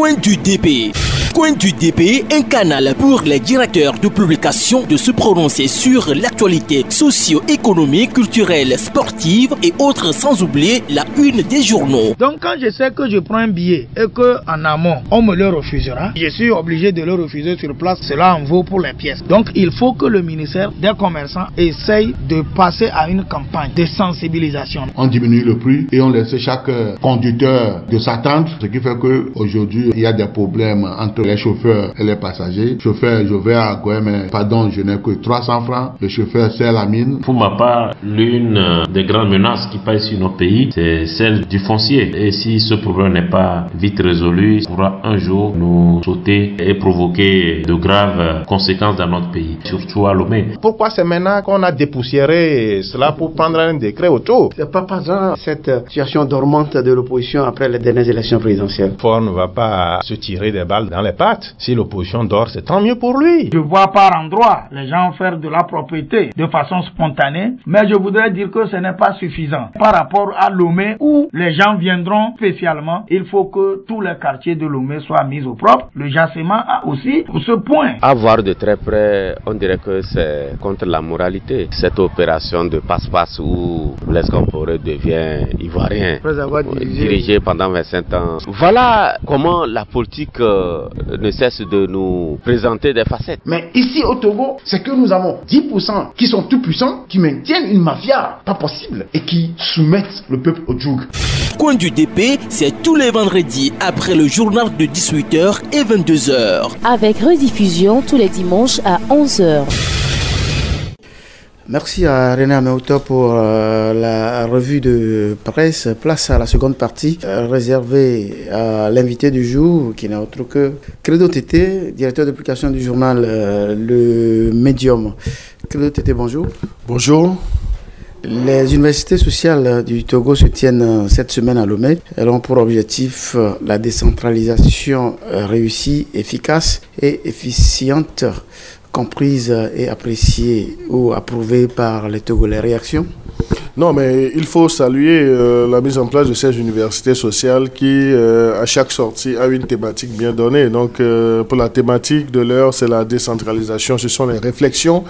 Coin du DP. Coin du DP, un canal pour les directeurs de publication de se prononcer sur l'actualité socio-économique, culturelle, sportive et autres, sans oublier la une des journaux. Donc quand je sais que je prends un billet et qu'en amont, on me le refusera, je suis obligé de le refuser sur place. Cela en vaut pour les pièces. Donc il faut que le ministère des commerçants essaye de passer à une campagne de sensibilisation. On diminue le prix et on laisse chaque conducteur de s'attendre, ce qui fait qu'aujourd'hui il y a des problèmes entre les chauffeurs et les passagers. Chauffeur, je vais à Goué, mais pardon, je n'ai que 300 francs. Le chauffeur sert la mine. Pour ma part, l'une des grandes menaces qui pèsent sur nos pays, c'est celle du foncier. Et si ce problème n'est pas vite résolu, il pourra un jour nous sauter et provoquer de graves conséquences dans notre pays, surtout à Lomé. Pourquoi c'est maintenant qu'on a dépoussiéré cela pour prendre un décret autour? C'est pas passant cette situation dormante de l'opposition après les dernières élections présidentielles. Ford ne va pas se tirer des balles dans les pattes. Si l'opposition dort, c'est tant mieux pour lui. Je vois par endroits les gens faire de la propriété de façon spontanée, mais je voudrais dire que ce n'est pas suffisant. Par rapport à Lomé, où les gens viendront spécialement, il faut que tous les quartiers de Lomé soient mis au propre. Le Jassement a aussi pour ce point. À voir de très près, on dirait que c'est contre la moralité. Cette opération de passe-passe où Blaise Compaoré devient ivoirien, dirigé pendant 25 ans. Voilà comment la politique ne cesse de nous présenter des facettes. Mais ici au Togo, c'est que nous avons 10% qui sont tout puissants, qui maintiennent une mafia pas possible et qui soumettent le peuple au joug. Coin du DP, c'est tous les vendredis après le journal de 18h et 22h. Avec rediffusion tous les dimanches à 11h. Merci à René Améouta pour la revue de presse. Place à la seconde partie réservée à l'invité du jour qui n'est autre que Credo Tété, directeur de publication du journal Le Médium. Credo Tété, bonjour. Bonjour. Les universités sociales du Togo se tiennent cette semaine à Lomé. Elles ont pour objectif la décentralisation réussie, efficace et efficiente, comprise et appréciée ou approuvée par les Togolais. Réaction ? Non, mais il faut saluer la mise en place de ces universités sociales qui, à chaque sortie, a une thématique bien donnée. Donc, pour la thématique de l'heure, c'est la décentralisation. Ce sont les réflexions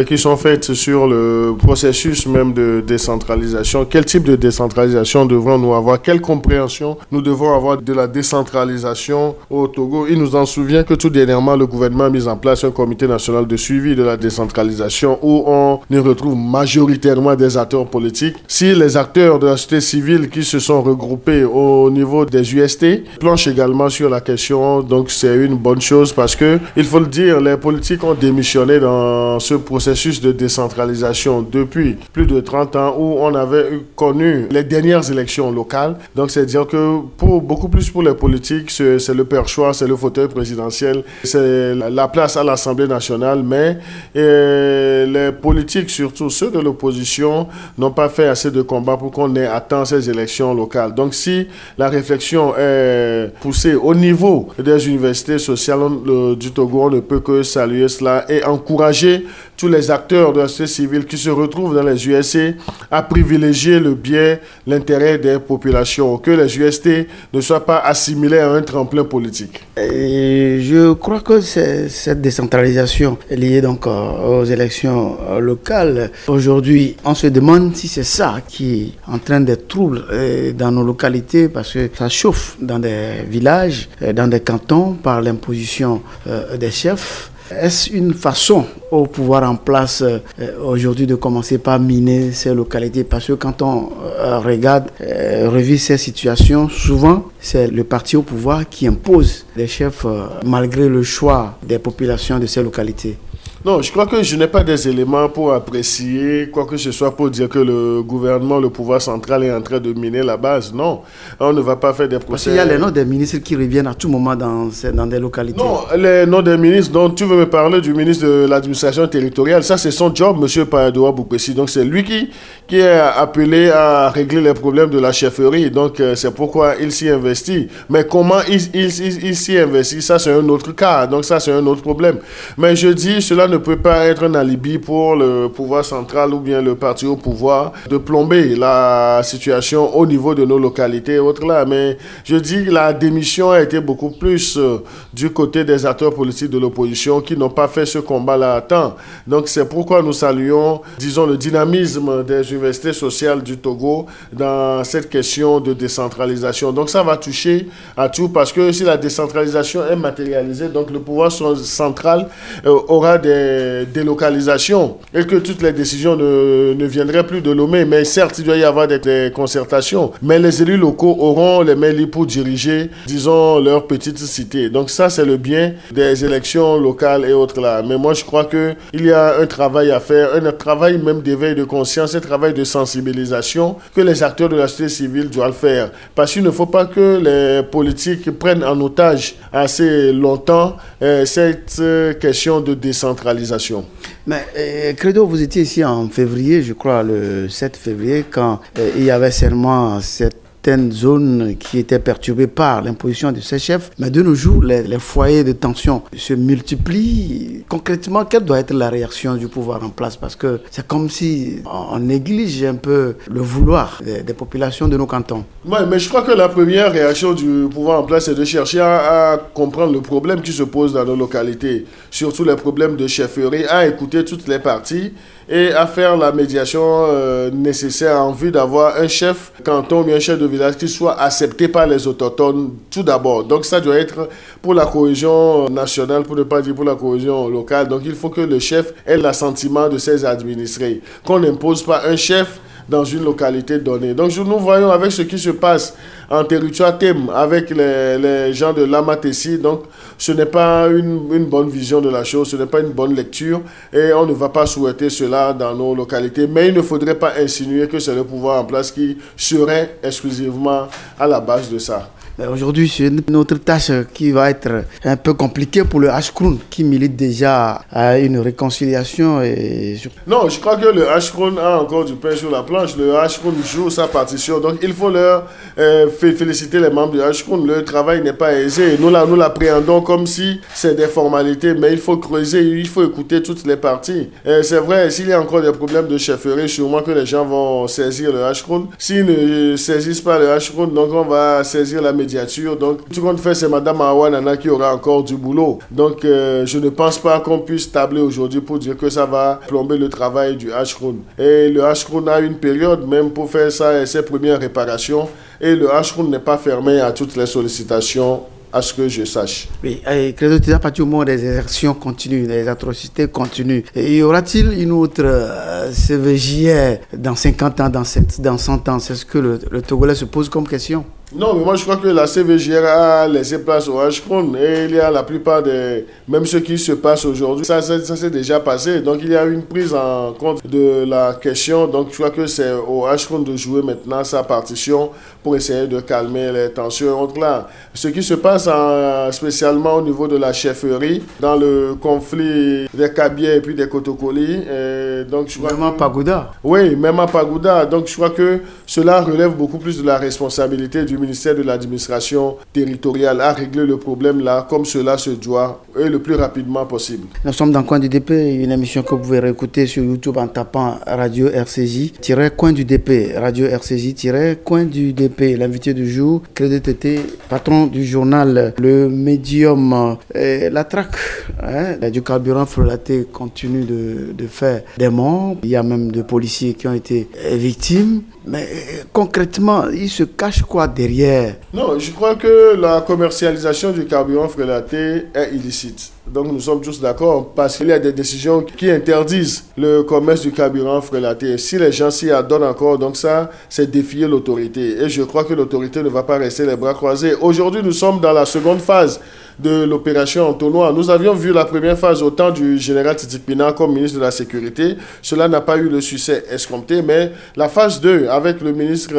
qui sont faites sur le processus même de décentralisation. Quel type de décentralisation devrons-nous avoir? Quelle compréhension nous devons avoir de la décentralisation au Togo? Il nous en souvient que tout dernièrement, le gouvernement a mis en place un comité national de suivi de la décentralisation où on y retrouve majoritairement des acteurs politiques. Si les acteurs de la société civile qui se sont regroupés au niveau des UST planchent également sur la question, donc c'est une bonne chose parce que, il faut le dire, les politiques ont démissionné dans ce processus de décentralisation depuis plus de 30 ans où on avait connu les dernières élections locales. Donc c'est dire que beaucoup plus pour les politiques, c'est le perchoir, c'est le fauteuil présidentiel, c'est la place à l'Assemblée nationale, mais les politiques, surtout ceux de l'opposition, n'ont pas fait assez de combats pour qu'on ait atteint ces élections locales. Donc si la réflexion est poussée au niveau des universités sociales du Togo, on ne peut que saluer cela et encourager tous les acteurs de la société civile qui se retrouvent dans les UST à privilégier le bien, l'intérêt des populations, que les UST ne soient pas assimilés à un tremplin politique. Et je crois que cette décentralisation est liée donc aux élections locales. Aujourd'hui, on se demande si c'est ça qui entraîne des troubles dans nos localités parce que ça chauffe dans des villages, dans des cantons par l'imposition des chefs. Est-ce une façon au pouvoir en place aujourd'hui de commencer par miner ces localités? Parce que quand on regarde, revit ces situations, souvent c'est le parti au pouvoir qui impose les chefs malgré le choix des populations de ces localités. Non, je crois que je n'ai pas des éléments pour apprécier quoi que ce soit pour dire que le gouvernement, le pouvoir central est en train de miner la base. Non, on ne va pas faire des procès. Parce qu'il y a les noms des ministres qui reviennent à tout moment dans des localités. Non, les noms des ministres dont tu veux me parler du ministre de l'administration territoriale, ça c'est son job, M. Payadoua Boupessi. Donc c'est lui qui est appelé à régler les problèmes de la chefferie. Donc c'est pourquoi il s'y investit. Mais comment il s'y investit, ça c'est un autre cas. Donc ça c'est un autre problème. Mais je dis, cela ne ne peut pas être un alibi pour le pouvoir central ou bien le parti au pouvoir de plomber la situation au niveau de nos localités et autres là. Mais je dis que la démission a été beaucoup plus du côté des acteurs politiques de l'opposition qui n'ont pas fait ce combat-là à temps. Donc c'est pourquoi nous saluons, disons, le dynamisme des universités sociales du Togo dans cette question de décentralisation. Donc ça va toucher à tout parce que si la décentralisation est matérialisée, donc le pouvoir central aura des délocalisations et que toutes les décisions ne viendraient plus de Lomé. Mais certes, il doit y avoir des concertations. Mais les élus locaux auront les mains libres pour diriger, disons, leur petite cité. Donc ça, c'est le bien des élections locales et autres là. Mais moi, je crois qu'il y a un travail à faire, un travail même d'éveil de conscience, un travail de sensibilisation que les acteurs de la société civile doivent faire. Parce qu'il ne faut pas que les politiques prennent en otage assez longtemps cette question de décentralisation. Mais Credo, vous étiez ici en février, je crois, le 7 février, quand il y avait seulement certaines zones qui étaient perturbées par l'imposition de ces chefs. Mais de nos jours, les foyers de tension se multiplient. Concrètement, quelle doit être la réaction du pouvoir en place? Parce que c'est comme si on néglige un peu le vouloir des populations de nos cantons. Oui, mais je crois que la première réaction du pouvoir en place, c'est de chercher à comprendre le problème qui se pose dans nos localités, surtout les problèmes de chefferie, à écouter toutes les parties et à faire la médiation nécessaire en vue d'avoir un chef canton ou un chef de village qui soit accepté par les autochtones tout d'abord. Donc ça doit être pour la cohésion nationale, pour ne pas dire pour la cohésion locale. Donc il faut que le chef ait l'assentiment de ses administrés. Qu'on n'impose pas un chef dans une localité donnée. Donc nous voyons avec ce qui se passe en territoire Thème avec les gens de Lamatessi, donc ce n'est pas une bonne vision de la chose, ce n'est pas une bonne lecture et on ne va pas souhaiter cela dans nos localités, mais il ne faudrait pas insinuer que c'est le pouvoir en place qui serait exclusivement à la base de ça. Aujourd'hui, c'est notre tâche qui va être un peu compliquée pour le H-Kroun qui milite déjà à une réconciliation. Non, je crois que le H-Kroun a encore du pain sur la planche. Le H-Kroun joue sa partition. Donc, il faut leur féliciter les membres du H-Kroun. Le travail n'est pas aisé. Nous l'appréhendons comme si c'est des formalités, mais il faut creuser, il faut écouter toutes les parties. C'est vrai, s'il y a encore des problèmes de chefferie, sûrement que les gens vont saisir le H-Kroun. S'ils ne saisissent pas le H-Kroun, donc on va saisir la médiature. Donc, tout compte fait, c'est Mme Awanana qui aura encore du boulot. Donc, je ne pense pas qu'on puisse tabler aujourd'hui pour dire que ça va plomber le travail du H-Kroun. Et le H-Kroun a une période même pour faire ça et ses premières réparations. Et le H-Kroun n'est pas fermé à toutes les sollicitations, à ce que je sache. Oui, Credo, à partir du moment où des exactions continuent, des atrocités continuent, y aura-t-il une autre CVJR dans 50 ans, dans 100 ans? C'est ce que le Togolais se pose comme question. Non, mais moi je crois que la CVJR a laissé place au H-Kroun et il y a la plupart des... Même ce qui se passe aujourd'hui, ça s'est déjà passé. Donc il y a une prise en compte de la question. Donc je crois que c'est au H-Kroun de jouer maintenant sa partition pour essayer de calmer les tensions entre là. Ce qui se passe spécialement au niveau de la chefferie, dans le conflit des Kabiers et puis des Kotokoli. Donc, même à Pagouda. Oui, même à Pagouda. Donc je crois que cela relève beaucoup plus de la responsabilité du ministère de l'administration territoriale à régler le problème là comme cela se doit et le plus rapidement possible. Nous sommes dans Coin du DP, une émission que vous pouvez réécouter sur YouTube en tapant Radio RCJ-Coin du DP, Radio RCJ-Coin du DP. L'invité du jour, Credo Tété, patron du journal Le Médium. La traque du carburant frelaté continue de faire des morts. Il y a même des policiers qui ont été victimes. Mais concrètement, il se cache quoi derrière? Non, je crois que la commercialisation du carburant frelaté est illicite. Donc nous sommes tous d'accord parce qu'il y a des décisions qui interdisent le commerce du carburant frelaté. Si les gens s'y adonnent encore, donc ça, c'est défier l'autorité. Et je crois que l'autorité ne va pas rester les bras croisés. Aujourd'hui, nous sommes dans la seconde phase de l'opération Entonnoir. Nous avions vu la première phase au temps du général Titikpina comme ministre de la Sécurité. Cela n'a pas eu le succès escompté, mais la phase 2 avec le ministre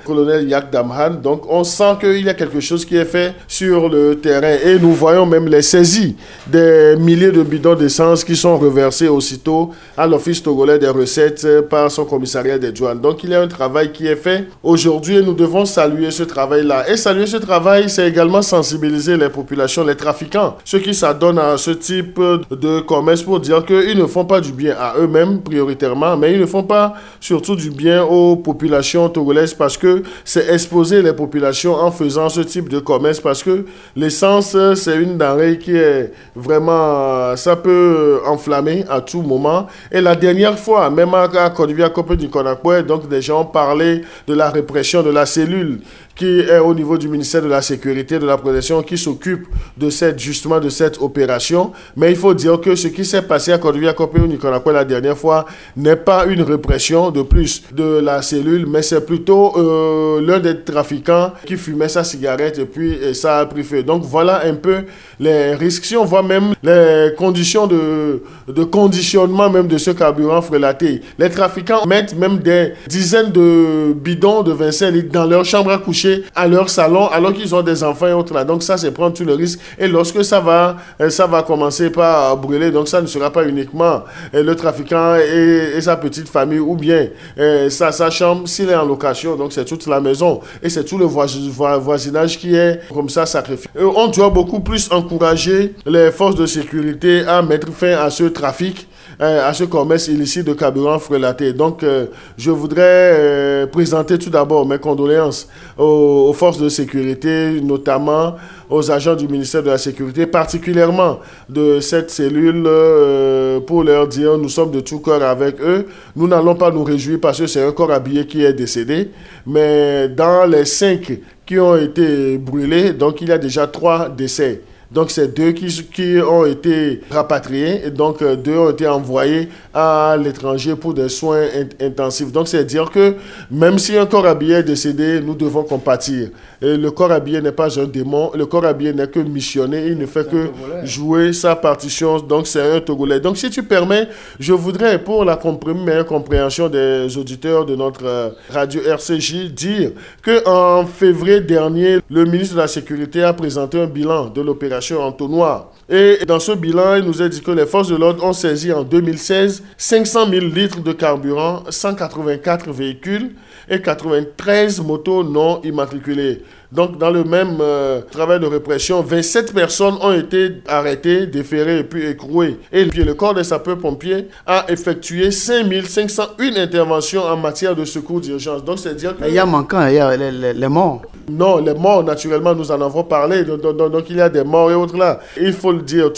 colonel Yak Damhan, donc on sent qu'il y a quelque chose qui est fait sur le terrain et nous voyons même les saisies des milliers de bidons d'essence qui sont reversés aussitôt à l'Office togolais des recettes par son commissariat des douanes. Donc il y a un travail qui est fait aujourd'hui et nous devons saluer ce travail-là. Et saluer ce travail, c'est également sensibiliser les populations, les trafiquants, ceux qui s'adonnent à ce type de commerce pour dire qu'ils ne font pas du bien à eux-mêmes prioritairement, mais ils ne font pas surtout du bien aux populations togolaises parce que c'est exposer les populations en faisant ce type de commerce parce que l'essence, c'est une denrée qui est vraiment, ça peut enflammer à tout moment. Et la dernière fois, même à Côte-d'Ivoire, du Conakry, donc des gens parlaient de la répression de la cellule qui est au niveau du ministère de la Sécurité, de la Protection, qui s'occupe de cette opération. Mais il faut dire que ce qui s'est passé à Côte-d'Ivoire, la dernière fois, n'est pas une répression de plus de la cellule, mais c'est plutôt l'un des trafiquants qui fumait sa cigarette et puis ça a pris feu. Donc voilà un peu les risques. Si on voit même les conditions de conditionnement même de ce carburant frelaté, les trafiquants mettent même des dizaines de bidons de 25 litres dans leur chambre à coucher, à leur salon, alors qu'ils ont des enfants et autres là. Donc ça, c'est prendre tout le risque. Et lorsque ça va commencer par brûler, donc ça ne sera pas uniquement le trafiquant et sa petite famille, ou bien sa chambre, s'il est en location, donc c'est toute la maison. Et c'est tout le voisinage qui est comme ça sacrifié. On doit beaucoup plus encourager les forces de sécurité à mettre fin à ce trafic, à ce commerce illicite de carburant frelaté. Donc, je voudrais présenter tout d'abord mes condoléances aux forces de sécurité, notamment aux agents du ministère de la Sécurité, particulièrement de cette cellule, pour leur dire nous sommes de tout cœur avec eux. Nous n'allons pas nous réjouir parce que c'est un corps habillé qui est décédé, mais dans les 5 qui ont été brûlés, donc il y a déjà 3 décès. Donc, c'est 2 qui ont été rapatriés et donc 2 ont été envoyés à l'étranger pour des soins intensifs. Donc, c'est dire que même si un corps habillé est décédé, nous devons compatir. Et le corps habillé n'est pas un démon, le corps habillé n'est que missionné, il ne fait que jouer sa partition, donc c'est un Togolais. Donc, si tu permets, je voudrais, pour la meilleure compréhension des auditeurs de notre radio RCJ, dire qu'en février dernier, le ministre de la Sécurité a présenté un bilan de l'opération Entonnoir. Et dans ce bilan, il nous a dit que les forces de l'ordre ont saisi en 2016 500 000 litres de carburant, 184 véhicules et 93 motos non immatriculées. Donc, dans le même travail de répression, 27 personnes ont été arrêtées, déférées et puis écrouées. Et puis, le corps des sapeurs-pompiers a effectué 5501 interventions en matière de secours d'urgence. Donc, c'est-à-dire que... Il y a manquant, il y a les morts. Non, les morts, naturellement, nous en avons parlé. Donc, il y a des morts et autres là. Il faut le dire,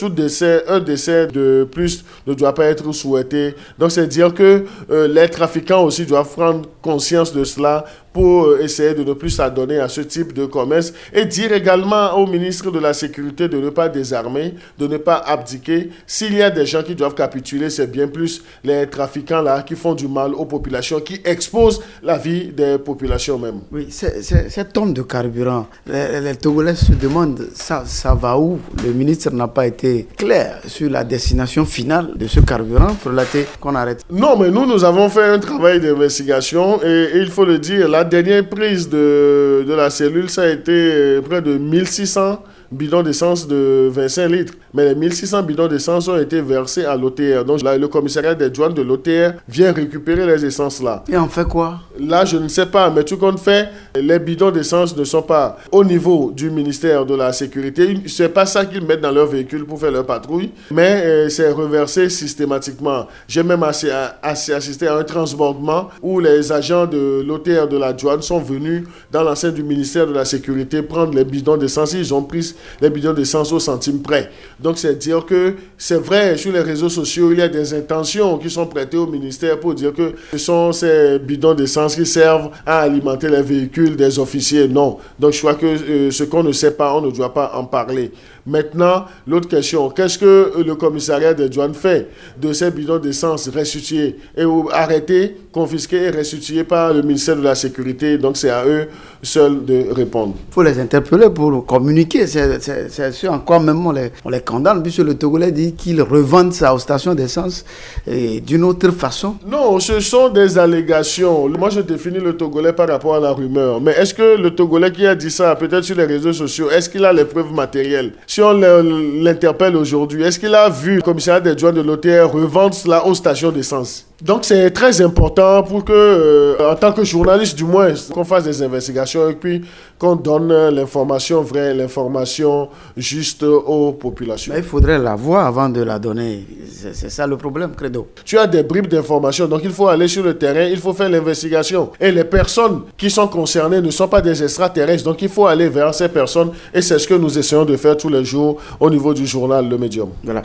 un décès de plus ne doit pas être souhaité. Donc, c'est-à-dire que les trafiquants aussi doivent prendre conscience de cela pour essayer de ne plus s'adonner à ce type de commerce et dire également au ministre de la Sécurité de ne pas désarmer, de ne pas abdiquer. S'il y a des gens qui doivent capituler, c'est bien plus les trafiquants là qui font du mal aux populations, qui exposent la vie des populations même. Oui, cette tonne de carburant, les Togolais se demandent ça va où? Le ministre n'a pas été clair sur la destination finale de ce carburant frelaté qu'on arrête. Non, mais nous avons fait un travail d'investigation et il faut le dire, la dernière prise de la cellule, ça a été près de 1600 bidons d'essence de 25 litres. Mais les 1600 bidons d'essence ont été versés à l'OTR. Donc là, le commissariat des douanes de l'OTR vient récupérer les essences là. Et on fait quoi? Là, je ne sais pas, mais tout compte fait, les bidons d'essence ne sont pas au niveau du ministère de la Sécurité. C'est pas ça qu'ils mettent dans leur véhicule pour faire leur patrouille, mais c'est reversé systématiquement. J'ai même assisté à un transbordement où les agents de l'OTR de la douane sont venus dans l'enceinte du ministère de la Sécurité prendre les bidons d'essence. Ils ont pris les bidons d'essence au centime près. Donc, c'est dire que c'est vrai, sur les réseaux sociaux, il y a des intentions qui sont prêtées au ministère pour dire que ce sont ces bidons d'essence qui servent à alimenter les véhicules des officiers. Non. Donc, je crois que ce qu'on ne sait pas, on ne doit pas en parler. Maintenant, l'autre question, qu'est-ce que le commissariat des douanes fait de ces bidons d'essence restitués et arrêtés, confisqués et restitués par le ministère de la Sécurité? Donc, c'est à eux seuls de répondre. Il faut les interpeller pour communiquer. c'est ce en quoi même on les condamne, puisque le Togolais dit qu'ils revendent ça aux stations d'essence d'une autre façon. Non, ce sont des allégations. Moi, je définis le Togolais par rapport à la rumeur. Mais est-ce que le Togolais qui a dit ça, peut-être sur les réseaux sociaux, est-ce qu'il a les preuves matérielles? Si on l'interpelle aujourd'hui, est-ce qu'il a vu le commissariat des douanes de l'OTR revendre cela aux stations d'essence? Donc c'est très important pour que, en tant que journaliste du moins, qu'on fasse des investigations et puis qu'on donne l'information vraie, l'information juste aux populations. Mais il faudrait la voir avant de la donner. C'est ça le problème, Credo. Tu as des bribes d'informations, donc il faut aller sur le terrain, il faut faire l'investigation. Et les personnes qui sont concernées ne sont pas des extraterrestres, donc il faut aller vers ces personnes et c'est ce que nous essayons de faire tous les jours au niveau du journal Le Médium. Voilà.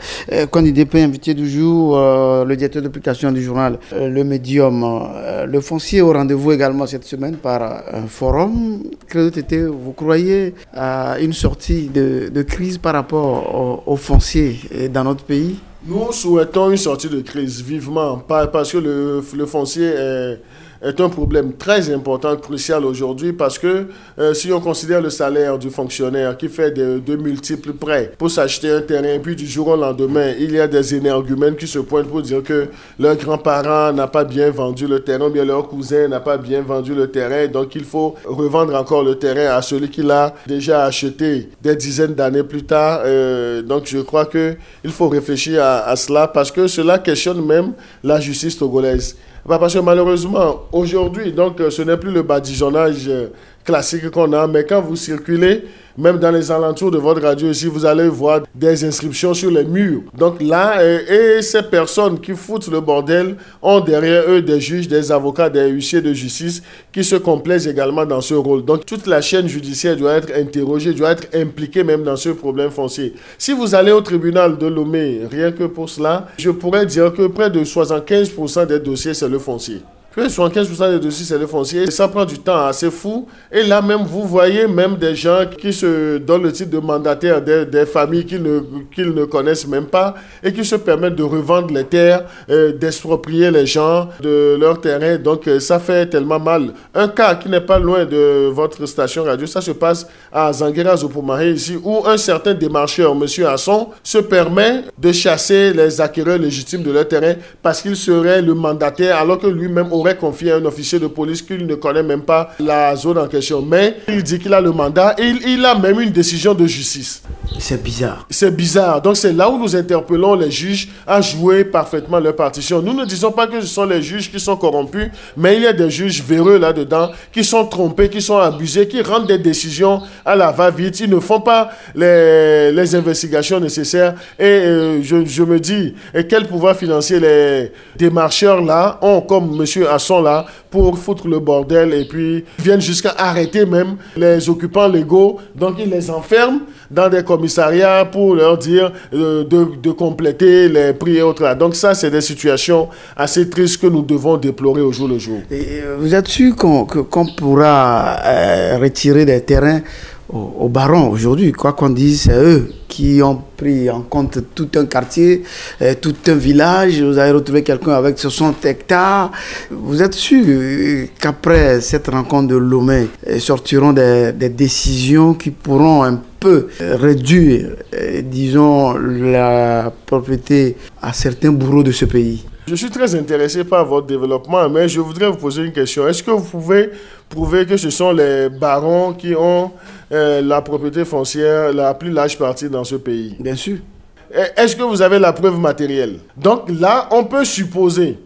CONIDP, invité du jour, le directeur de publication du journal Le Médium, le foncier au rendez-vous également cette semaine par un forum. Vous croyez à une sortie de crise par rapport au foncier dans notre pays? Nous souhaitons une sortie de crise vivement, parce que le foncier est un problème très important, crucial aujourd'hui, parce que si on considère le salaire du fonctionnaire qui fait de multiples prêts pour s'acheter un terrain, puis du jour au lendemain, il y a des énergumènes qui se pointent pour dire que leur grand-parent n'a pas bien vendu le terrain, bien leur cousin n'a pas bien vendu le terrain, donc il faut revendre encore le terrain à celui qui l'a déjà acheté des dizaines d'années plus tard. Donc je crois qu'il faut réfléchir à cela, parce que cela questionne même la justice togolaise. Parce que malheureusement, aujourd'hui, donc, ce n'est plus le badigeonnage classique qu'on a, mais quand vous circulez, même dans les alentours de votre radio ici, vous allez voir des inscriptions sur les murs. Donc là, et ces personnes qui foutent le bordel ont derrière eux des juges, des avocats, des huissiers de justice qui se complaisent également dans ce rôle. Donc toute la chaîne judiciaire doit être interrogée, doit être impliquée même dans ce problème foncier. Si vous allez au tribunal de Lomé, rien que pour cela, je pourrais dire que près de 75% des dossiers, c'est le foncier. 75% des dossiers, c'est le foncier. Ça prend du temps assez fou. Et là même, vous voyez même des gens qui se donnent le titre de mandataire des familles qu'ils ne connaissent même pas et qui se permettent de revendre les terres, d'exproprier les gens de leur terrain. Donc ça fait tellement mal. Un cas qui n'est pas loin de votre station radio, ça se passe à Zanguera-Zopomare ici, où un certain démarcheur, M. Hasson, se permet de chasser les acquéreurs légitimes de leur terrain parce qu'il serait le mandataire alors que lui-même aurait confié à un officier de police qu'il ne connaît même pas la zone en question. Mais il dit qu'il a le mandat et il a même une décision de justice. C'est bizarre. C'est bizarre. Donc c'est là où nous interpellons les juges à jouer parfaitement leur partition. Nous ne disons pas que ce sont les juges qui sont corrompus, mais il y a des juges véreux là-dedans qui sont trompés, qui sont abusés, qui rendent des décisions à la va-vite. Ils ne font pas les investigations nécessaires. Et je me dis, et quel pouvoir financier les démarcheurs là ont comme monsieur Hasson là pour foutre le bordel et puis viennent jusqu'à arrêter même les occupants légaux. Donc ils les enferment dans des commissariats pour leur dire de compléter les prix et autres là. Donc ça, c'est des situations assez tristes que nous devons déplorer au jour le jour. Et vous êtes sûr qu'on pourra retirer des terrains aux barons aujourd'hui? Quoi qu'on dise, c'est eux qui ont pris en compte tout un quartier, tout un village. Vous avez retrouvé quelqu'un avec 60 hectares. Vous êtes sûr qu'après cette rencontre de Lomé, sortiront des décisions qui pourront un peu réduire, disons, la propriété à certains bourreaux de ce pays? Je suis très intéressé par votre développement, mais je voudrais vous poser une question. Est-ce que vous pouvez prouver que ce sont les barons qui ont la propriété foncière la plus large partie dans ce pays? Bien sûr. Est-ce que vous avez la preuve matérielle? Donc là, on peut supposer,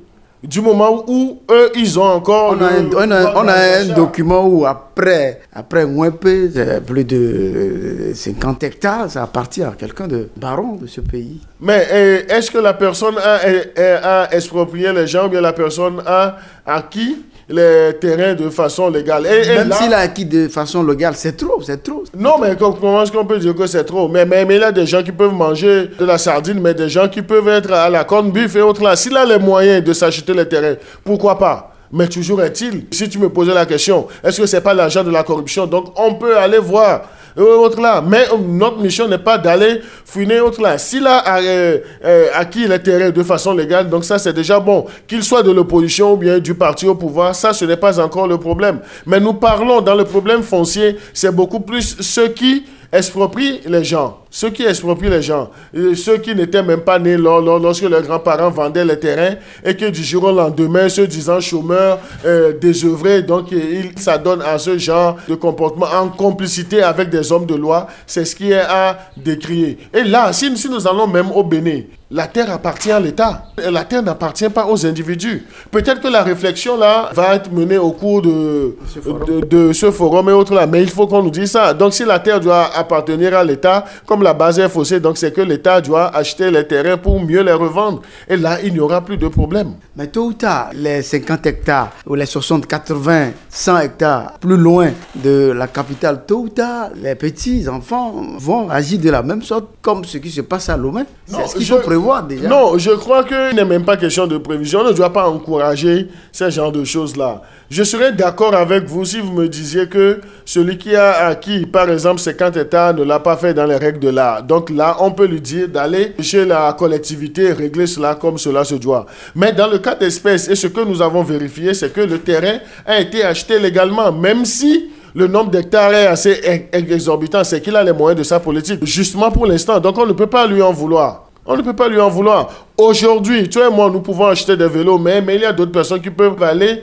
du moment où eux, ils ont encore... On a un document où après moins peu, plus de 50 hectares, ça appartient à quelqu'un de baron de ce pays. Mais est-ce que la personne a exproprié les gens ou bien la personne a acquis les terrains de façon légale? Même s'il a acquis de façon légale, c'est trop. Non, mais comment est-ce qu'on peut dire que c'est trop? Mais il y a des gens qui peuvent manger de la sardine, mais des gens qui peuvent être à la corned beef et autres là. S'il a les moyens de s'acheter les terrains, pourquoi pas? Mais toujours est-il, si tu me posais la question, est-ce que c'est pas l'argent de la corruption? Donc on peut aller voir autre là. Mais notre mission n'est pas d'aller fouiner autre là. S'il a acquis les terrains de façon légale, donc ça c'est déjà bon. Qu'il soit de l'opposition ou bien du parti au pouvoir, ça ce n'est pas encore le problème. Mais nous parlons dans le problème foncier, c'est beaucoup plus ceux qui exproprient les gens. Ceux qui exproprient les gens, ceux qui n'étaient même pas nés lorsque leurs grands-parents vendaient les terrains et que du jour au lendemain, se disant chômeurs, désœuvrés, donc ils s'adonnent à ce genre de comportement en complicité avec des hommes de loi, c'est ce qui est à décrier. Et là, si nous allons même au Bénin, la terre appartient à l'État. La terre n'appartient pas aux individus. Peut-être que la réflexion là va être menée au cours de ce forum et autres là, mais il faut qu'on nous dise ça. Donc si la terre doit appartenir à l'État, comme la base est faussée, donc c'est que l'État doit acheter les terrains pour mieux les revendre. Et là, il n'y aura plus de problème. Mais tôt ou tard, les 50 hectares ou les 60, 80, 100 hectares plus loin de la capitale, tôt ou tard, les petits enfants vont agir de la même sorte comme ce qui se passe à Lomé. C'est ce qu'il faut prévoir déjà. Non, je crois qu'il n'est même pas question de prévision. On ne doit pas encourager ce genre de choses-là. Je serais d'accord avec vous si vous me disiez que celui qui a acquis, par exemple, 50 hectares ne l'a pas fait dans les règles de l'art. Donc là, on peut lui dire d'aller chez la collectivité régler cela comme cela se doit. Mais dans le cas d'espèce, et ce que nous avons vérifié, c'est que le terrain a été acheté légalement, même si le nombre d'hectares est assez exorbitant, c'est qu'il a les moyens de sa politique, justement pour l'instant. Donc on ne peut pas lui en vouloir. On ne peut pas lui en vouloir. Aujourd'hui, toi et moi, nous pouvons acheter des vélos, mais il y a d'autres personnes qui peuvent aller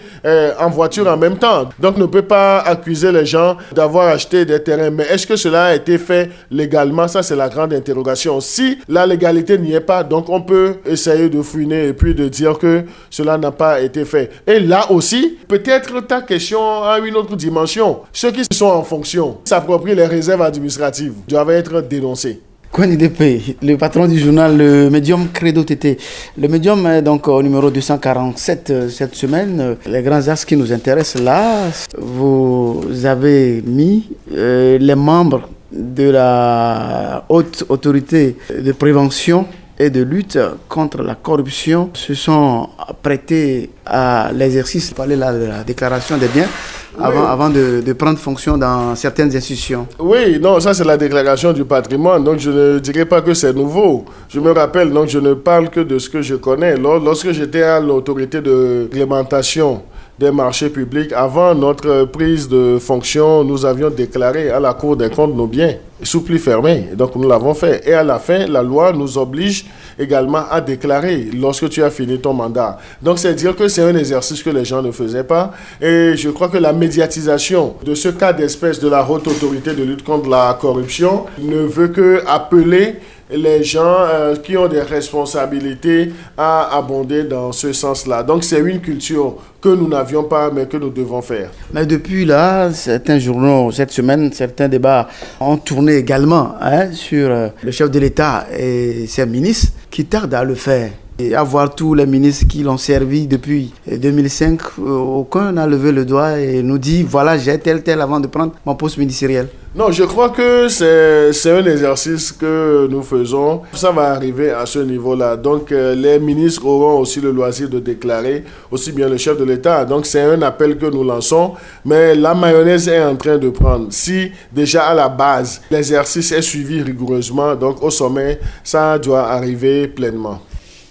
en voiture en même temps. Donc, on ne peut pas accuser les gens d'avoir acheté des terrains. Mais est-ce que cela a été fait légalement? Ça, c'est la grande interrogation. Si la légalité n'y est pas, donc on peut essayer de fouiner et puis de dire que cela n'a pas été fait. Et là aussi, peut-être ta question a une autre dimension. Ceux qui sont en fonction, s'approprient les réserves administratives, doivent être dénoncés. Kwani Depé, le patron du journal Le Médium Credo TT. Le Médium est donc au numéro 247 cette semaine. Les grands axes qui nous intéressent là, vous avez mis les membres de la haute autorité de prévention et de lutte contre la corruption se sont prêtés à l'exercice, parler là de la déclaration des biens. Avant de prendre fonction dans certaines institutions. Oui, non, ça c'est la déclaration du patrimoine, donc je ne dirais pas que c'est nouveau. Je me rappelle, donc je ne parle que de ce que je connais. Lorsque j'étais à l'autorité de réglementation des marchés publics, avant notre prise de fonction, nous avions déclaré à la Cour des comptes nos biens sous pli fermé. Donc nous l'avons fait. Et à la fin, la loi nous oblige également à déclarer lorsque tu as fini ton mandat. Donc c'est dire que c'est un exercice que les gens ne faisaient pas. Et je crois que la médiatisation de ce cas d'espèce de la haute autorité de lutte contre la corruption ne veut que appeler les gens qui ont des responsabilités à abonder dans ce sens-là. Donc c'est une culture que nous n'avions pas, mais que nous devons faire. Mais depuis là, certains journaux, cette semaine, certains débats ont tourné également sur le chef de l'État et ses ministres qui tardent à le faire. Et à voir tous les ministres qui l'ont servi depuis 2005, aucun n'a levé le doigt et nous dit voilà, j'ai tel avant de prendre mon poste ministériel. Non, je crois que c'est un exercice que nous faisons. Ça va arriver à ce niveau-là. Donc, les ministres auront aussi le loisir de déclarer, aussi bien le chef de l'État. Donc, c'est un appel que nous lançons. Mais la mayonnaise est en train de prendre. Si déjà à la base, l'exercice est suivi rigoureusement, donc au sommet, ça doit arriver pleinement.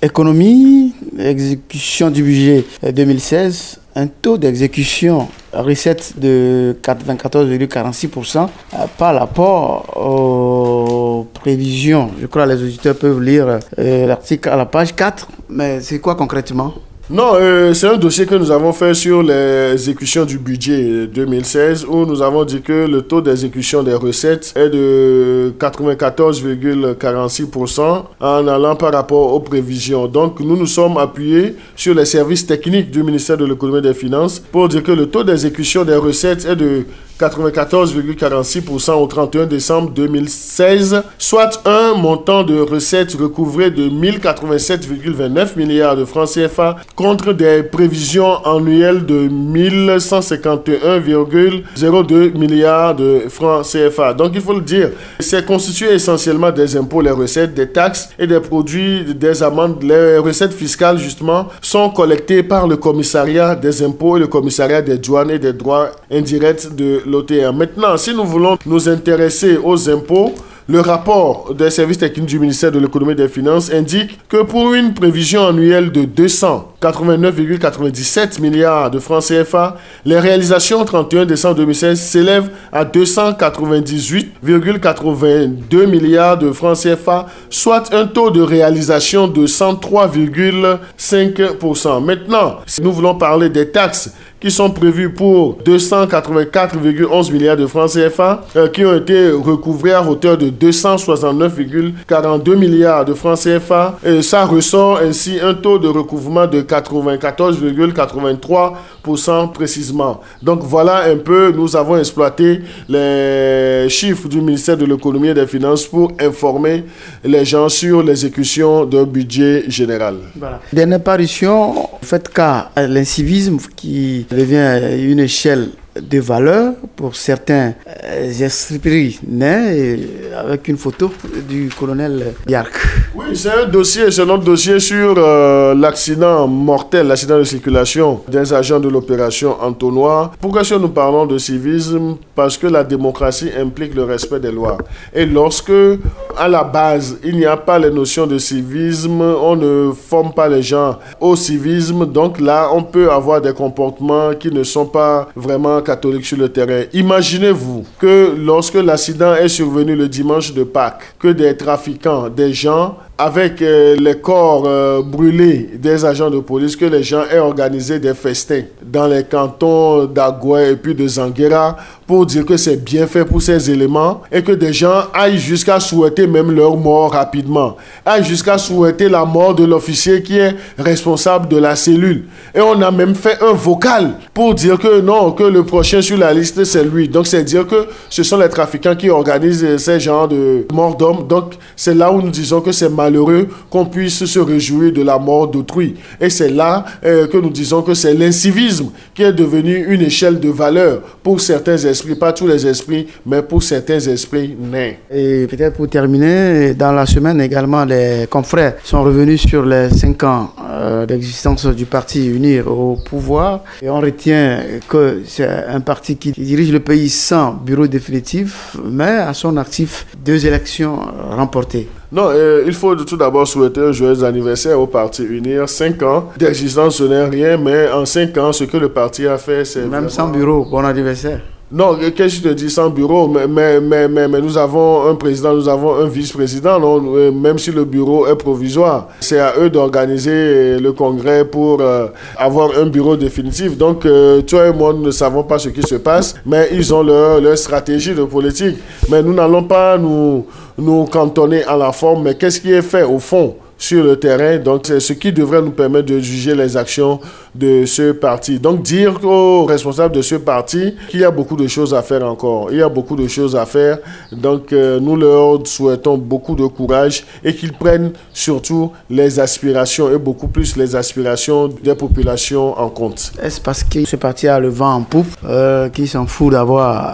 Économie, exécution du budget 2016, un taux d'exécution recette de 94,46% par rapport aux prévisions. Je crois que les auditeurs peuvent lire l'article à la page 4, mais c'est quoi concrètement ? Non, c'est un dossier que nous avons fait sur l'exécution du budget 2016 où nous avons dit que le taux d'exécution des recettes est de 94,46% en allant par rapport aux prévisions. Donc, nous nous sommes appuyés sur les services techniques du ministère de l'Économie et des Finances pour dire que le taux d'exécution des recettes est de 94,46% au 31 décembre 2016, soit un montant de recettes recouvrées de 1087,29 milliards de francs CFA contre des prévisions annuelles de 1151,02 milliards de francs CFA. Donc il faut le dire, c'est constitué essentiellement des impôts, les recettes, des taxes et des produits, des amendes. Les recettes fiscales justement sont collectées par le commissariat des impôts et le commissariat des douanes et des droits indirects de l'OTA. Maintenant, si nous voulons nous intéresser aux impôts, Le rapport des services techniques du ministère de l'économie et des finances indique que pour une prévision annuelle de 289,97 milliards de francs CFA, les réalisations au 31 décembre 2016 s'élèvent à 298,82 milliards de francs CFA, soit un taux de réalisation de 103,5%. Maintenant, si nous voulons parler des taxes qui sont prévus pour 284,11 milliards de francs CFA, qui ont été recouvrés à hauteur de 269,42 milliards de francs CFA. Et ça ressort ainsi un taux de recouvrement de 94,83% précisément. Donc voilà un peu, nous avons exploité les chiffres du ministère de l'économie et des finances pour informer les gens sur l'exécution d'un budget général. Voilà. Dernière parution, faites cas à l'incivisme qui devient une échelle de valeur pour certains esprits nés, avec une photo du colonel Biark. Oui, c'est un dossier, c'est notre dossier sur l'accident mortel, l'accident de circulation des agents de l'opération Entonnoir. Pourquoi est-ce que nous parlons de civisme? Parce que la démocratie implique le respect des lois. Et lorsque, à la base, il n'y a pas les notions de civisme, on ne forme pas les gens au civisme, donc là, on peut avoir des comportements qui ne sont pas vraiment catholiques sur le terrain. Imaginez-vous que lorsque l'accident est survenu le dimanche de Pâques, que des trafiquants, des gens avec les corps brûlés des agents de police, que les gens aient organisé des festins dans les cantons d'Agoué et puis de Zanguera pour dire que c'est bien fait pour ces éléments et que des gens aillent jusqu'à souhaiter même leur mort rapidement, aillent jusqu'à souhaiter la mort de l'officier qui est responsable de la cellule. Et on a même fait un vocal pour dire que non, que le prochain sur la liste c'est lui. Donc c'est dire que ce sont les trafiquants qui organisent ces genres de morts d'hommes. Donc c'est là où nous disons que c'est malheureux qu'on puisse se réjouir de la mort d'autrui. Et c'est là que nous disons que c'est l'incivisme qui est devenu une échelle de valeur pour certains esprits, pas tous les esprits, mais pour certains esprits nés. Et peut-être pour terminer, dans la semaine également, les confrères sont revenus sur les 5 ans d'existence du parti Unir au pouvoir. Et on retient que c'est un parti qui dirige le pays sans bureau définitif, mais à son actif 2 élections remportées. Non, il faut tout d'abord souhaiter un joyeux anniversaire au Parti Unir. 5 ans d'existence, ce n'est rien, mais en 5 ans, ce que le parti a fait, c'est... Même sans bureau, bon anniversaire. Non, qu'est-ce que je te dis, sans bureau, mais nous avons un président, nous avons un vice-président, non, même si le bureau est provisoire. C'est à eux d'organiser le congrès pour avoir un bureau définitif. Donc, toi et moi, nous ne savons pas ce qui se passe, mais ils ont leur stratégie de politique. Mais nous n'allons pas nous cantonner à la forme, mais qu'est-ce qui est fait au fond sur le terrain? Donc, c'est ce qui devrait nous permettre de juger les actions de ce parti. Donc, dire aux responsables de ce parti qu'il y a beaucoup de choses à faire encore. Il y a beaucoup de choses à faire. Donc, nous leur souhaitons beaucoup de courage et qu'ils prennent surtout les aspirations et beaucoup plus les aspirations des populations en compte. Est-ce parce que ce parti a le vent en poupe qu'il s'en fout d'avoir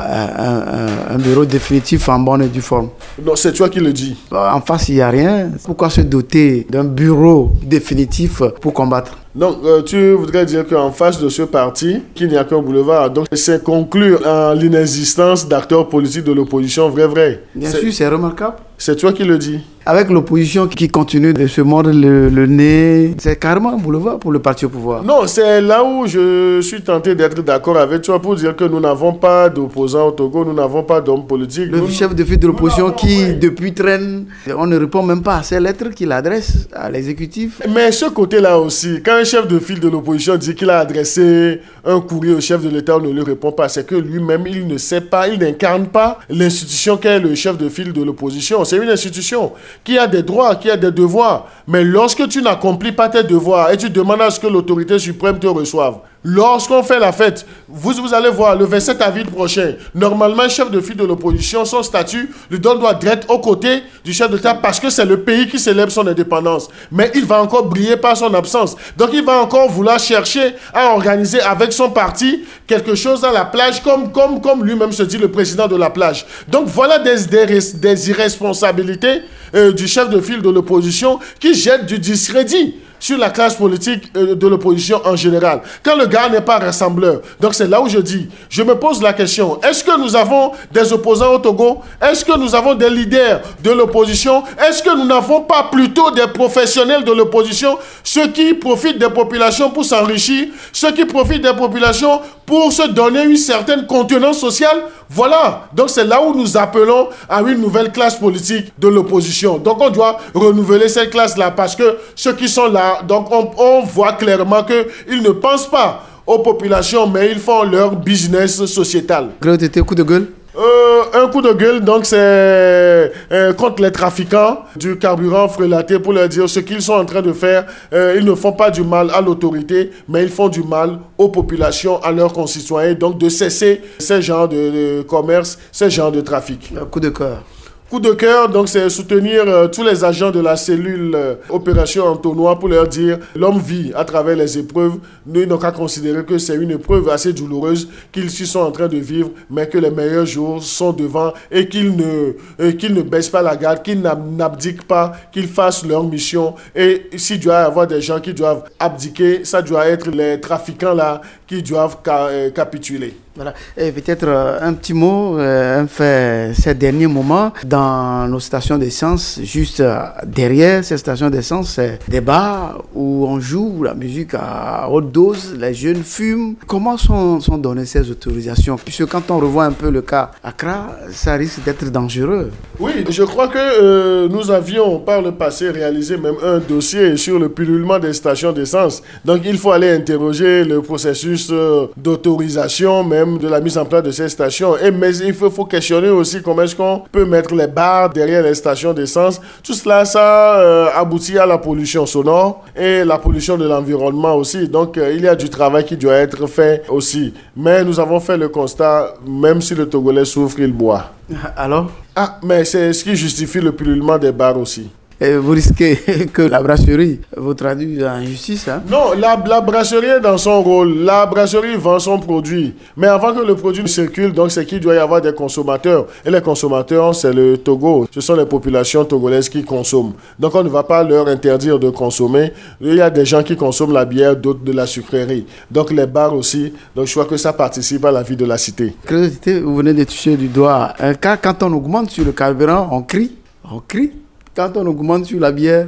un bureau définitif en bonne et due forme? Non, c'est toi qui le dis. En face, il n'y a rien. Pourquoi se doter d'un bureau définitif pour combattre? Donc, tu voudrais dire qu'en face de ce parti, qu'il n'y a qu'un boulevard. Donc, c'est conclure en l'inexistence d'acteurs politiques de l'opposition, vrai. Bien sûr, c'est remarquable. C'est toi qui le dis. Avec l'opposition qui continue de se mordre le nez, c'est carrément un boulevard pour le parti au pouvoir. Non, c'est là où je suis tenté d'être d'accord avec toi pour dire que nous n'avons pas d'opposants au Togo, nous n'avons pas d'hommes politiques. Le chef de file de l'opposition qui, depuis, traîne, on ne répond même pas à ces lettres qu'il adresse à l'exécutif. Mais ce côté-là aussi, quand un chef de file de l'opposition dit qu'il a adressé un courrier au chef de l'État, on ne lui répond pas. C'est que lui-même, il ne sait pas, il n'incarne pas l'institution qu'est le chef de file de l'opposition. C'est une institution qui a des droits, qui a des devoirs. Mais lorsque tu n'accomplis pas tes devoirs et tu demandes à ce que l'autorité suprême te reçoive, lorsqu'on fait la fête, vous allez voir, le 27 avril prochain, normalement, le chef de file de l'opposition, son statut lui donne droit d'être aux côtés du chef d'État parce que c'est le pays qui célèbre son indépendance. Mais il va encore briller par son absence. Donc, il va encore vouloir chercher à organiser avec son parti quelque chose à la plage, comme lui-même se dit le président de la plage. Donc, voilà des irresponsabilités du chef de file de l'opposition qui jette du discrédit sur la classe politique de l'opposition en général. Quand le gars n'est pas rassembleur. Donc c'est là où je dis, je me pose la question, est-ce que nous avons des opposants au Togo? Est-ce que nous avons des leaders de l'opposition? Est-ce que nous n'avons pas plutôt des professionnels de l'opposition, ceux qui profitent des populations pour s'enrichir, ceux qui profitent des populations pour se donner une certaine contenance sociale? Voilà, donc c'est là où nous appelons à une nouvelle classe politique de l'opposition. Donc on doit renouveler cette classe-là parce que ceux qui sont là, donc on voit clairement qu'ils ne pensent pas aux populations, mais ils font leur business sociétal. Coup de gueule? Un coup de gueule, donc c'est contre les trafiquants du carburant frelaté pour leur dire ce qu'ils sont en train de faire. Ils ne font pas du mal à l'autorité, mais ils font du mal aux populations, à leurs concitoyens. Donc de cesser ce genre de commerce, ce genre de trafic. Coup de cœur. Coup de cœur, donc c'est soutenir tous les agents de la cellule Opération Entonnoir pour leur dire l'homme vit à travers les épreuves. Nous n'avons qu'à considérer que c'est une épreuve assez douloureuse qu'ils sont en train de vivre, mais que les meilleurs jours sont devant et qu'ils ne baissent pas la garde, qu'ils n'abdiquent pas, qu'ils fassent leur mission. Et s'il doit y avoir des gens qui doivent abdiquer, ça doit être les trafiquants là qui doivent capituler. Voilà. Et peut-être un petit mot, un fait, ces derniers moments, dans nos stations d'essence, juste derrière ces stations d'essence, c'est des bars où on joue la musique à haute dose, les jeunes fument. Comment sont données ces autorisations? Puisque quand on revoit un peu le cas Accra, ça risque d'être dangereux. Oui, je crois que nous avions par le passé réalisé même un dossier sur le pullulement des stations d'essence. Donc il faut aller interroger le processus d'autorisation, même de la mise en place de ces stations. Mais il faut questionner aussi comment est-ce qu'on peut mettre les barres derrière les stations d'essence. Tout cela, ça aboutit à la pollution sonore et la pollution de l'environnement aussi. Donc, il y a du travail qui doit être fait aussi. Mais nous avons fait le constat, même si le Togolais souffre, il boit. Alors? Mais c'est ce qui justifie le pullulement des bars aussi. Et vous risquez que la brasserie vous traduise en justice, hein? Non, la brasserie est dans son rôle. La brasserie vend son produit. Mais avant que le produit circule, donc c'est qu'il doit y avoir des consommateurs. Et les consommateurs, c'est le Togo. Ce sont les populations togolaises qui consomment. Donc on ne va pas leur interdire de consommer. Il y a des gens qui consomment la bière, d'autres de la sucrerie. Donc les bars aussi. Donc je crois que ça participe à la vie de la cité. Curiosité, vous venez de toucher du doigt. Car quand on augmente sur le carburant, on crie. On crie. Quand on augmente sur la bière,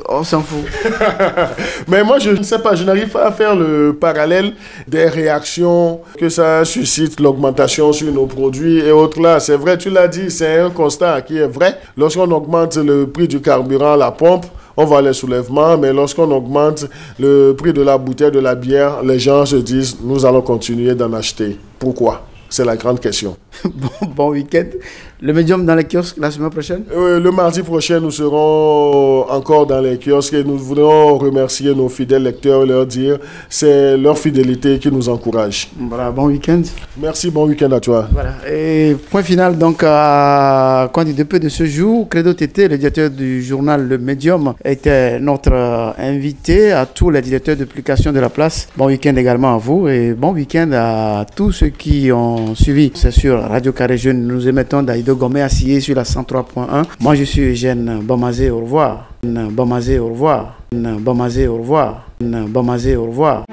on s'en fout. Mais moi, je ne sais pas, je n'arrive pas à faire le parallèle des réactions que ça suscite, l'augmentation sur nos produits et autres là. C'est vrai, tu l'as dit, c'est un constat qui est vrai. Lorsqu'on augmente le prix du carburant à la pompe, on voit les soulèvements, mais lorsqu'on augmente le prix de la bouteille de la bière, les gens se disent, nous allons continuer d'en acheter. Pourquoi? C'est la grande question. Bon week-end. Le médium dans les kiosques la semaine prochaine? Le mardi prochain, nous serons encore dans les kiosques et nous voudrons remercier nos fidèles lecteurs et leur dire c'est leur fidélité qui nous encourage. Voilà, bon week-end. Merci, bon week-end à toi. Voilà. Et point final, donc, à quand du peu de ce jour, Credo Tété, le directeur du journal Le Médium, était notre invité, à tous les directeurs de publication de la place. Bon week-end également à vous et bon week-end à tous ceux qui ont suivi. C'est sur Radio Carré Jeune, nous émettons d'Aïdo Gomé Assillé sur la 103.1. Moi, je suis Eugène Bamazé, au revoir. Bamazé, au revoir. Bamazé, au revoir. Bamazé, au revoir.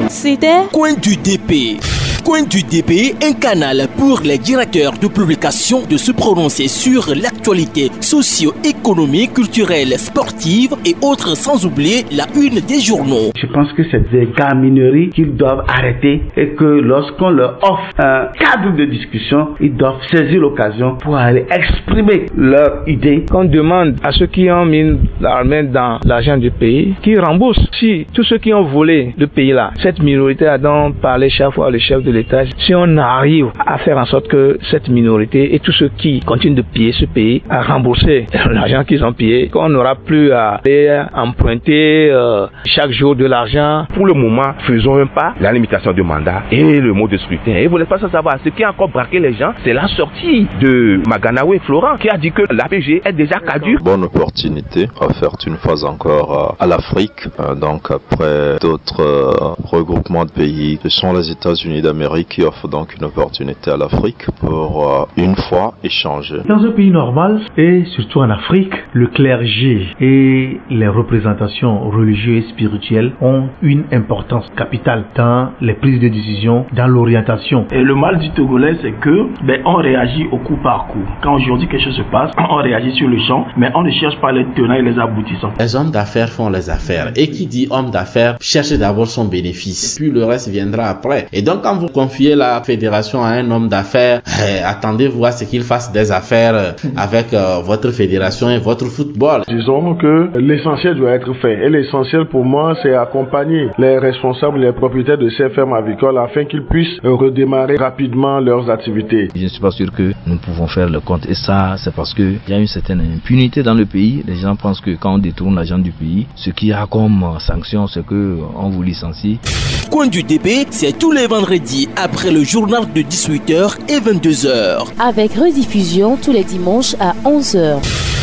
C'était Coin du DP. Coin du DP, un canal pour les directeurs de publication de se prononcer sur l'actualité socio-économique, culturelle, sportive et autres, sans oublier la une des journaux. Je pense que c'est des gamineries qu'ils doivent arrêter et que lorsqu'on leur offre un cadre de discussion, ils doivent saisir l'occasion pour aller exprimer leurs idées. Qu'on demande à ceux qui ont mis leur main dans l'argent du pays, qu'ils remboursent. Si tous ceux qui ont volé le pays là, cette minorité a donc parlé chaque fois le chef de l'État, si on arrive à faire en sorte que cette minorité et tous ceux qui continuent de piller ce pays à rembourser l'argent qu'ils ont pillé, qu'on n'aura plus à emprunter chaque jour de l'argent. Pour le moment, faisons un pas, la limitation du mandat et le mot de scrutin. Et vous ne pas savoir, ce qui a encore braqué les gens, c'est la sortie de Maganawe Florent qui a dit que l'APG est déjà caduque. Bonne opportunité offerte une fois encore à l'Afrique. Donc après d'autres regroupements de pays, ce sont les États-Unis d'Amérique l'Amérique qui offre donc une opportunité à l'Afrique pour une fois échanger. Dans un pays normal et surtout en Afrique, le clergé et les représentations religieuses et spirituelles ont une importance capitale dans les prises de décision, dans l'orientation. Et le mal du Togolais, c'est que on réagit au coup par coup. Quand aujourd'hui quelque chose se passe, on réagit sur le champ, mais on ne cherche pas les tenants et les aboutissants. Les hommes d'affaires font les affaires. Et qui dit homme d'affaires cherche d'abord son bénéfice. Puis le reste viendra après. Et donc quand vous confiez la fédération à un homme d'affaires, attendez-vous à ce qu'il fasse des affaires avec votre fédération et votre football. Disons que l'essentiel doit être fait. Et l'essentiel pour moi, c'est accompagner les responsables, les propriétaires de ces fermes avicoles afin qu'ils puissent redémarrer rapidement leurs activités. Je ne suis pas sûr que nous pouvons faire le compte. Et ça, c'est parce qu'il y a une certaine impunité dans le pays. Les gens pensent que quand on détourne l'argent du pays, ce qu'il y a comme sanction, c'est qu'on vous licencie. Coin du DP, c'est tous les vendredis après le journal de 18h et 22h. Avec rediffusion tous les dimanches à 11h.